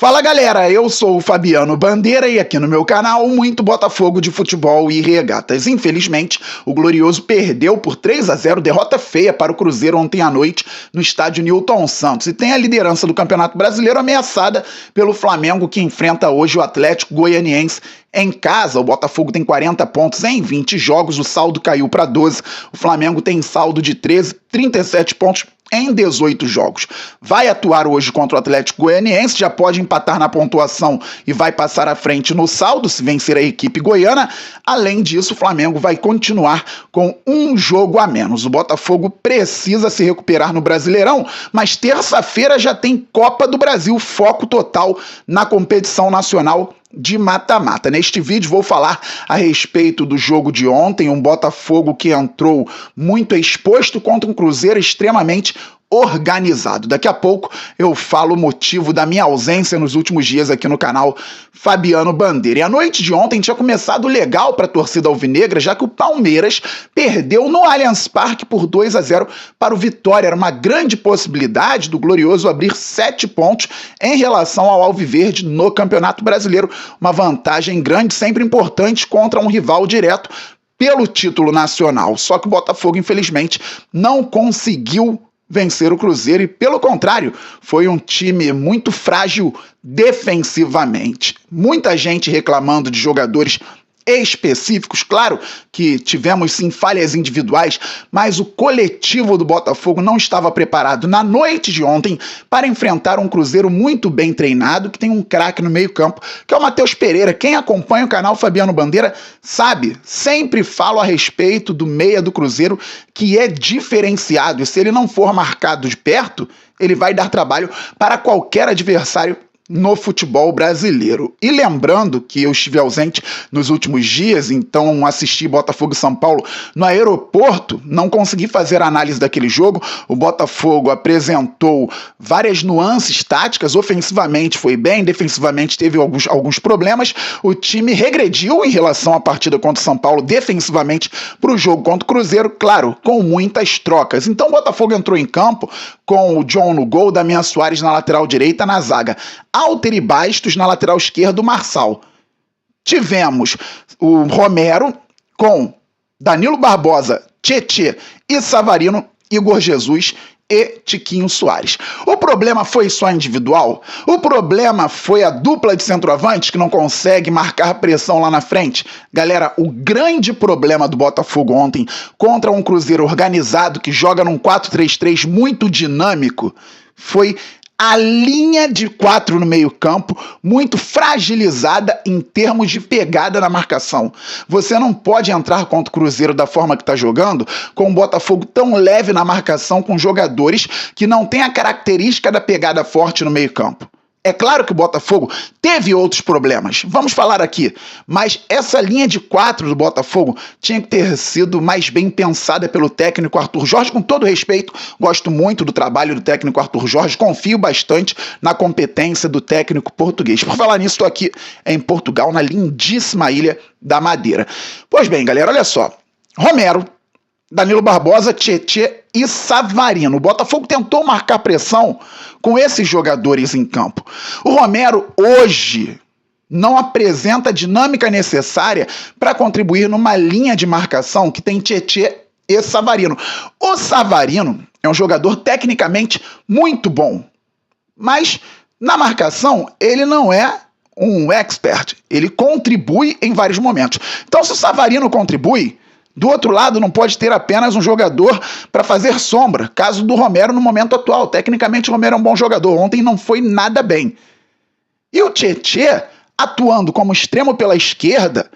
Fala galera, eu sou o Fabiano Bandeira e aqui no meu canal muito Botafogo de futebol e regatas. Infelizmente, o Glorioso perdeu por 3-0, derrota feia para o Cruzeiro ontem à noite no estádio Newton Santos e tem a liderança do Campeonato Brasileiro ameaçada pelo Flamengo, que enfrenta hoje o Atlético Goianiense em casa. O Botafogo tem 40 pontos em 20 jogos, o saldo caiu para 12, o Flamengo tem saldo de 13, 37 pontos em 18 jogos. Vai atuar hoje contra o Atlético Goianiense, já pode empatar na pontuação e vai passar à frente no saldo se vencer a equipe goiana. Além disso, o Flamengo vai continuar com um jogo a menos. O Botafogo precisa se recuperar no Brasileirão, mas terça-feira já tem Copa do Brasil, foco total na competição nacional de mata-mata. Neste vídeo vou falar a respeito do jogo de ontem, um Botafogo que entrou muito exposto contra um Cruzeiro extremamente organizado. Daqui a pouco eu falo o motivo da minha ausência nos últimos dias aqui no canal Fabiano Bandeira. E a noite de ontem tinha começado legal para a torcida alvinegra, já que o Palmeiras perdeu no Allianz Parque por 2-0 para o Vitória. Era uma grande possibilidade do Glorioso abrir 7 pontos em relação ao Alviverde no Campeonato Brasileiro. Uma vantagem grande, sempre importante contra um rival direto pelo título nacional. Só que o Botafogo, infelizmente, não conseguiu vencer o Cruzeiro e, pelo contrário, foi um time muito frágil defensivamente. Muita gente reclamando de jogadores específicos, claro que tivemos sim falhas individuais, mas o coletivo do Botafogo não estava preparado na noite de ontem para enfrentar um Cruzeiro muito bem treinado, que tem um craque no meio-campo, que é o Matheus Pereira. Quem acompanha o canal Fabiano Bandeira sabe, sempre falo a respeito do meia do Cruzeiro, que é diferenciado, e se ele não for marcado de perto, ele vai dar trabalho para qualquer adversário no futebol brasileiro. E lembrando que eu estive ausente nos últimos dias, então assisti Botafogo e São Paulo no aeroporto, não consegui fazer a análise daquele jogo. O Botafogo apresentou várias nuances táticas, ofensivamente foi bem, defensivamente teve alguns problemas. O time regrediu em relação à partida contra o São Paulo defensivamente para o jogo contra o Cruzeiro, claro, com muitas trocas. Então o Botafogo entrou em campo com o John no gol, Damian Soares na lateral direita, na zaga Alter e Bastos, na lateral esquerda o Marçal. Tivemos o Romero com Danilo Barbosa, Tietê e Savarino, Igor Jesus e Tiquinho Soares. O problema foi só individual? O problema foi a dupla de centroavantes que não consegue marcar pressão lá na frente? Galera, o grande problema do Botafogo ontem contra um Cruzeiro organizado que joga num 4-3-3 muito dinâmico foi a linha de 4 no meio-campo, muito fragilizada em termos de pegada na marcação. Você não pode entrar contra o Cruzeiro da forma que está jogando, com o Botafogo tão leve na marcação, com jogadores que não têm a característica da pegada forte no meio-campo. É claro que o Botafogo teve outros problemas, vamos falar aqui, mas essa linha de 4 do Botafogo tinha que ter sido mais bem pensada pelo técnico Arthur Jorge. Com todo respeito, gosto muito do trabalho do técnico Arthur Jorge, confio bastante na competência do técnico português. Por falar nisso, estou aqui em Portugal, na lindíssima Ilha da Madeira. Pois bem, galera, olha só, Romero, Danilo Barbosa, Tietê e Savarino. O Botafogo tentou marcar pressão com esses jogadores em campo. O Romero hoje não apresenta a dinâmica necessária para contribuir numa linha de marcação que tem Tietê e Savarino. O Savarino é um jogador tecnicamente muito bom, mas na marcação ele não é um expert. Ele contribui em vários momentos. Então, se o Savarino contribui, do outro lado, não pode ter apenas um jogador para fazer sombra. Caso do Romero no momento atual. Tecnicamente, o Romero é um bom jogador. Ontem não foi nada bem. E o Tietê, atuando como extremo pela esquerda,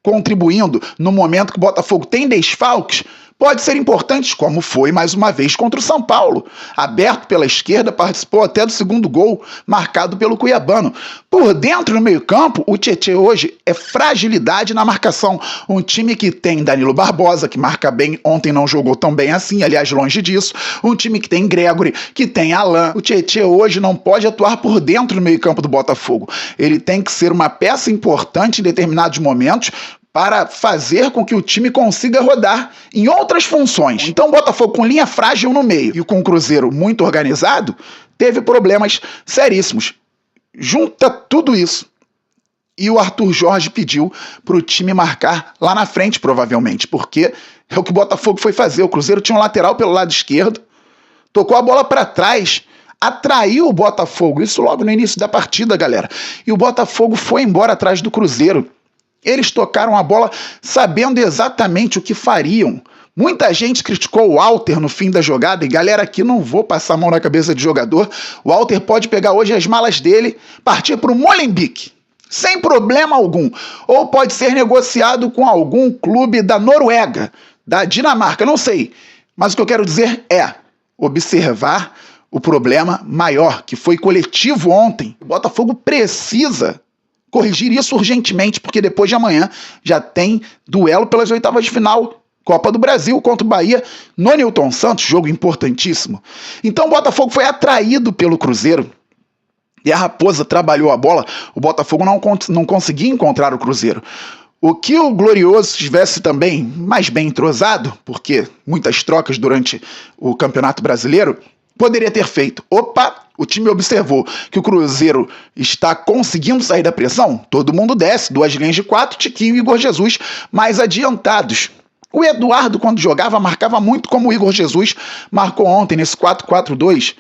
contribuindo no momento que o Botafogo tem desfalques, pode ser importante, como foi mais uma vez contra o São Paulo. Aberto pela esquerda, participou até do segundo gol, marcado pelo cuiabano. Por dentro, no meio-campo, o Tietê hoje é fragilidade na marcação. Um time que tem Danilo Barbosa, que marca bem, ontem não jogou tão bem assim, aliás, longe disso. Um time que tem Gregory, que tem Alain. O Tietê hoje não pode atuar por dentro no meio-campo do Botafogo. Ele tem que ser uma peça importante em determinados momentos, para fazer com que o time consiga rodar em outras funções. Então o Botafogo com linha frágil no meio e com o Cruzeiro muito organizado, teve problemas seríssimos. junta tudo isso e o Arthur Jorge pediu para o time marcar lá na frente, provavelmente, porque é o que o Botafogo foi fazer. O Cruzeiro tinha um lateral pelo lado esquerdo, tocou a bola para trás, atraiu o Botafogo, isso logo no início da partida, galera. E o Botafogo foi embora atrás do Cruzeiro. Eles tocaram a bola sabendo exatamente o que fariam. Muita gente criticou o Walter no fim da jogada, e galera, aqui não vou passar a mão na cabeça de jogador. O Walter pode pegar hoje as malas dele, partir para o Molenbeek, sem problema algum. Ou pode ser negociado com algum clube da Noruega, da Dinamarca, não sei. Mas o que eu quero dizer é observar o problema maior, que foi coletivo ontem. O Botafogo precisa corrigir isso urgentemente, porque depois de amanhã já tem duelo pelas oitavas de final. Copa do Brasil contra o Bahia no Newton Santos, jogo importantíssimo. Então o Botafogo foi atraído pelo Cruzeiro e a Raposa trabalhou a bola. O Botafogo não conseguia encontrar o Cruzeiro. O que o Glorioso estivesse também mais bem entrosado, porque muitas trocas durante o Campeonato Brasileiro, poderia ter feito. Opa, o time observou que o Cruzeiro está conseguindo sair da pressão, todo mundo desce, 2 linhas de 4, Tiquinho e Igor Jesus mais adiantados. O Eduardo, quando jogava, marcava muito como o Igor Jesus marcou ontem, nesse 4-4-2.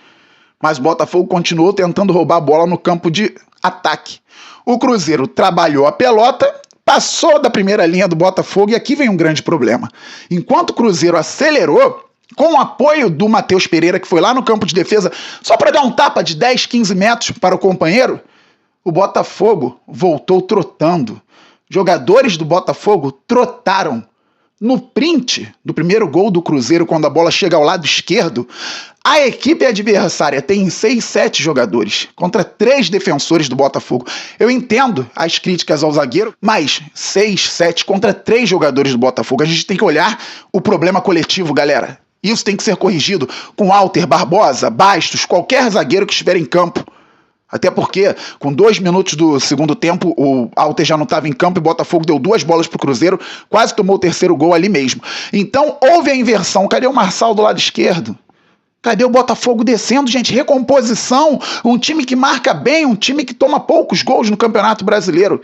Mas o Botafogo continuou tentando roubar a bola no campo de ataque. O Cruzeiro trabalhou a pelota, passou da primeira linha do Botafogo, e aqui vem um grande problema. Enquanto o Cruzeiro acelerou, com o apoio do Matheus Pereira, que foi lá no campo de defesa, só para dar um tapa de 10, 15 metros para o companheiro, o Botafogo voltou trotando. Jogadores do Botafogo trotaram. No print do primeiro gol do Cruzeiro, quando a bola chega ao lado esquerdo, a equipe adversária tem 6, 7 jogadores contra 3 defensores do Botafogo. Eu entendo as críticas ao zagueiro, mas 6, 7 contra 3 jogadores do Botafogo. A gente tem que olhar o problema coletivo, galera. Isso tem que ser corrigido com Alter, Barbosa, Bastos, qualquer zagueiro que estiver em campo. Até porque, com 2 minutos do segundo tempo, o Alter já não estava em campo e o Botafogo deu 2 bolas para o Cruzeiro, quase tomou o terceiro gol ali mesmo. Então, houve a inversão. Cadê o Marçal do lado esquerdo? Cadê o Botafogo descendo, gente? Recomposição. Um time que marca bem, um time que toma poucos gols no Campeonato Brasileiro.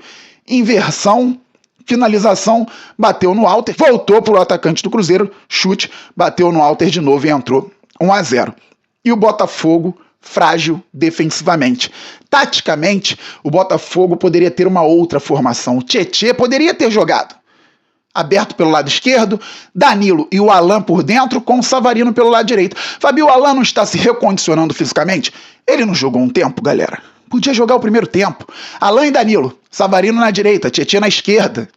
Inversão, finalização, bateu no Alter, voltou para o atacante do Cruzeiro, chute, bateu no Alter de novo e entrou 1-0. E o Botafogo frágil defensivamente. Taticamente, o Botafogo poderia ter uma outra formação. O Tietê poderia ter jogado aberto pelo lado esquerdo, Danilo e o Alan por dentro, com o Savarino pelo lado direito. Fabio, o Alan não está se recondicionando fisicamente? Ele não jogou um tempo, galera. Podia jogar o primeiro tempo. Alan e Danilo, Savarino na direita, Tietê na esquerda.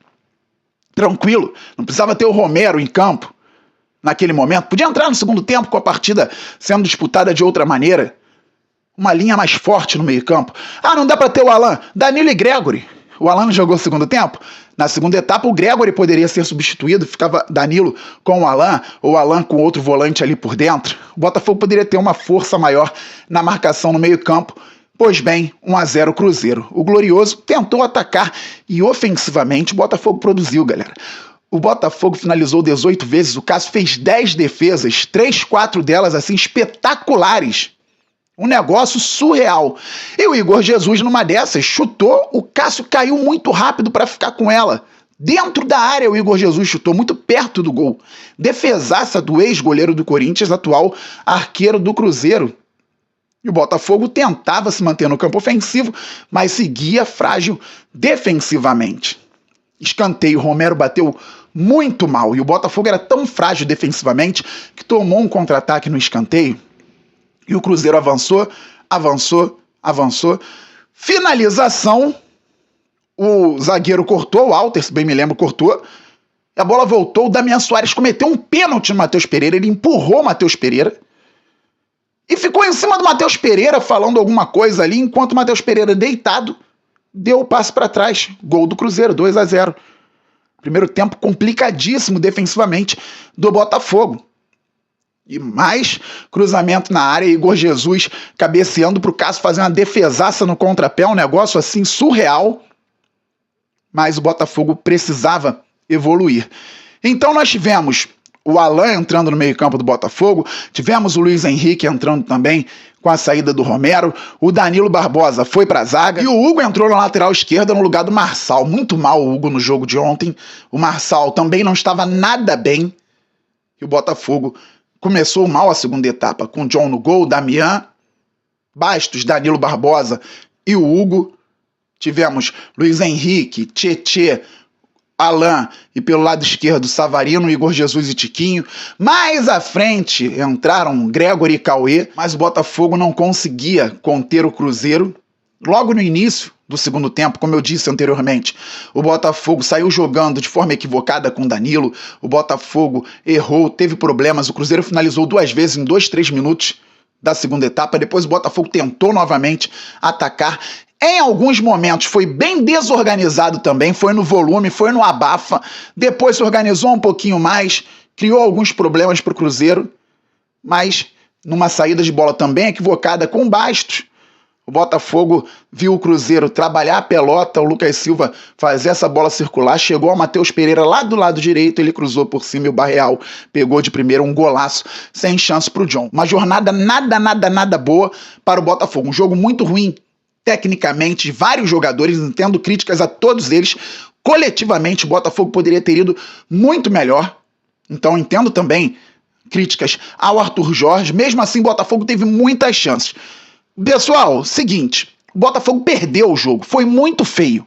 Tranquilo, não precisava ter o Romero em campo naquele momento. Podia entrar no segundo tempo com a partida sendo disputada de outra maneira. Uma linha mais forte no meio-campo. Ah, não dá para ter o Alan. Danilo e Gregory. O Alan não jogou o segundo tempo? Na segunda etapa, o Gregory poderia ser substituído. Ficava Danilo com o Alan, ou Alan com outro volante ali por dentro. O Botafogo poderia ter uma força maior na marcação no meio-campo. Pois bem, 1-0 Cruzeiro. O Glorioso tentou atacar e ofensivamente o Botafogo produziu, galera. O Botafogo finalizou 18 vezes, o Cássio fez 10 defesas, 3, 4 delas assim espetaculares. Um negócio surreal. E o Igor Jesus, numa dessas, chutou, o Cássio caiu muito rápido para ficar com ela. Dentro da área, o Igor Jesus chutou muito perto do gol. Defesaça do ex-goleiro do Corinthians, atual arqueiro do Cruzeiro. E o Botafogo tentava se manter no campo ofensivo, mas seguia frágil defensivamente. Escanteio, Romero bateu muito mal. E o Botafogo era tão frágil defensivamente que tomou um contra-ataque no escanteio. E o Cruzeiro avançou, avançou. Finalização. O zagueiro cortou, o Alter, se bem me lembro, cortou. A bola voltou, o Damian Soares cometeu um pênalti no Matheus Pereira. Ele empurrou o Matheus Pereira. E ficou em cima do Matheus Pereira falando alguma coisa ali, enquanto o Matheus Pereira, deitado, deu o passe para trás. Gol do Cruzeiro, 2-0. Primeiro tempo complicadíssimo defensivamente do Botafogo. E mais cruzamento na área, Igor Jesus cabeceando para o Cássio fazer uma defesaça no contrapé, um negócio assim surreal. Mas o Botafogo precisava evoluir. Então nós tivemos o Alan entrando no meio-campo do Botafogo, tivemos o Luiz Henrique entrando também com a saída do Romero, o Danilo Barbosa foi para a zaga e o Hugo entrou na lateral esquerda no lugar do Marçal. Muito mal o Hugo no jogo de ontem. O Marçal também não estava nada bem. E o Botafogo começou mal a segunda etapa, com o John no gol, Damian, Bastos, Danilo Barbosa e o Hugo. Tivemos Luiz Henrique, Tietê, Alan e pelo lado esquerdo Savarino, Igor Jesus e Tiquinho. Mais à frente entraram Gregor e Cauê, mas o Botafogo não conseguia conter o Cruzeiro. Logo no início do segundo tempo, como eu disse anteriormente, o Botafogo saiu jogando de forma equivocada com o Danilo, o Botafogo errou, teve problemas, o Cruzeiro finalizou 2 vezes em 2-3 minutos da segunda etapa, depois o Botafogo tentou novamente atacar. Em alguns momentos foi bem desorganizado também, foi no volume, foi no abafa, depois se organizou um pouquinho mais, criou alguns problemas para o Cruzeiro, mas numa saída de bola também equivocada com Bastos, o Botafogo viu o Cruzeiro trabalhar a pelota, o Lucas Silva fazer essa bola circular, chegou ao Matheus Pereira lá do lado direito, ele cruzou por cima e o Barreal pegou de primeiro um golaço, sem chance para o John. Uma jornada nada boa para o Botafogo, um jogo muito ruim tecnicamente, de vários jogadores, entendo críticas a todos eles. Coletivamente, o Botafogo poderia ter ido muito melhor. Então, entendo também críticas ao Arthur Jorge. Mesmo assim, o Botafogo teve muitas chances. Pessoal, seguinte, o Botafogo perdeu o jogo, foi muito feio.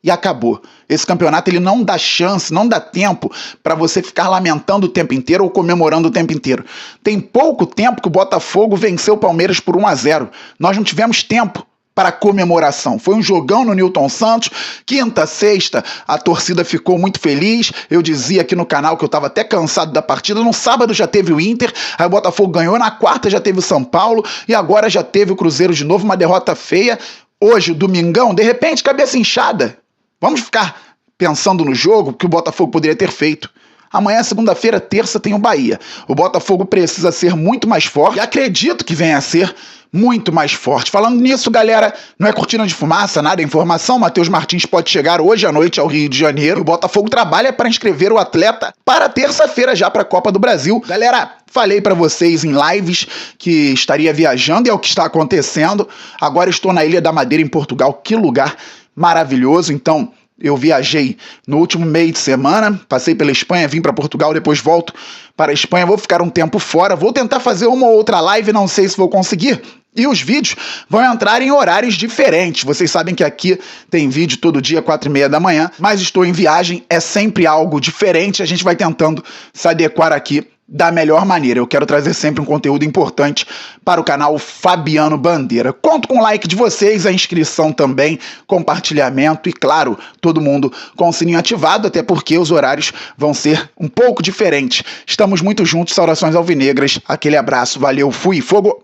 E acabou. Esse campeonato ele não dá chance, não dá tempo para você ficar lamentando o tempo inteiro ou comemorando o tempo inteiro. Tem pouco tempo que o Botafogo venceu o Palmeiras por 1-0. Nós não tivemos tempo para comemoração. Foi um jogão no Newton Santos, quinta, sexta, a torcida ficou muito feliz, eu dizia aqui no canal que eu estava até cansado da partida, no sábado já teve o Inter, aí o Botafogo ganhou, na quarta já teve o São Paulo, e agora já teve o Cruzeiro de novo, uma derrota feia, hoje, domingão, de repente, cabeça inchada. Vamos ficar pensando no jogo que o Botafogo poderia ter feito. Amanhã, segunda-feira, terça, tem o Bahia. O Botafogo precisa ser muito mais forte, e acredito que venha a ser muito mais forte. Falando nisso, galera, não é cortina de fumaça, nada, é informação. Matheus Martins pode chegar hoje à noite ao Rio de Janeiro. E o Botafogo trabalha para inscrever o atleta para terça-feira já para a Copa do Brasil. Galera, falei para vocês em lives que estaria viajando e é o que está acontecendo. Agora estou na Ilha da Madeira, em Portugal. Que lugar maravilhoso. Então, eu viajei no último meio de semana, passei pela Espanha, vim para Portugal, depois volto para a Espanha, vou ficar um tempo fora, vou tentar fazer uma ou outra live, não sei se vou conseguir. E os vídeos vão entrar em horários diferentes. Vocês sabem que aqui tem vídeo todo dia, 4h30 da manhã, mas estou em viagem, é sempre algo diferente, a gente vai tentando se adequar aqui da melhor maneira. Eu quero trazer sempre um conteúdo importante para o canal Fabiano Bandeira. Conto com o like de vocês, a inscrição também, compartilhamento e, claro, todo mundo com o sininho ativado, até porque os horários vão ser um pouco diferentes. Estamos muito juntos, saudações alvinegras, aquele abraço, valeu, fui, fogo!